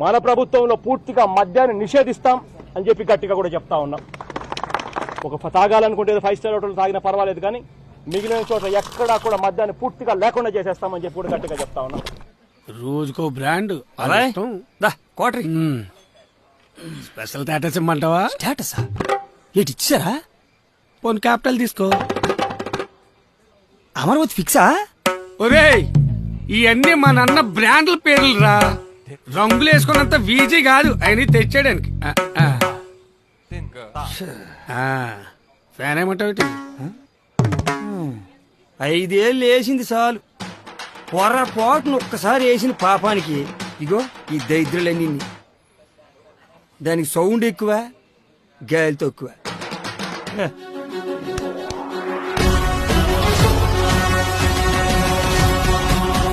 మన ప్రభుత్వంలో పూర్తిగా మద్యాన్ని నిషేధిస్తాం అని చెప్పి గట్టిగా కూడా చెప్తా ఉన్నాం. ఒక తాగాలనుకుంటే 5 స్టార్ హోటల్ తాగినా పర్వాలేదు, కానీ మిగిలిన చోట్ల ఎక్కడా కూడా మద్యాన్ని పూర్తిగా లేకుండా చేసేస్తామని చెప్పి కూడా గట్టిగా చెప్తా ఉన్నాం. రోజుకో బ్రాండ్ క్వార్టర్ స్పెషల్ స్టేటస్ ఇమ్మంటావా? స్టేటసా? ఏంటి ఇచ్చారా? పోన్ క్యాపిటల్ తీసుకో. అమరావతి ఫిక్సా? ఒరేయ్, ఇవన్నీ మా నాన్న బ్రాండ్ల పేర్లు రా. రంగులు వేసుకున్నంత వీజీ కాదు ఆయన తెచ్చాడానికి. ఫ్యాన్ ఏమంటావు? 5 ఏళ్ళు వేసింది చాలు. పొరపాటును ఒక్కసారి వేసిన పాపానికి ఇగో ఈ దరిద్రులన్నీ. దానికి సౌండ్ ఎక్కువ, గాలి తక్కువ.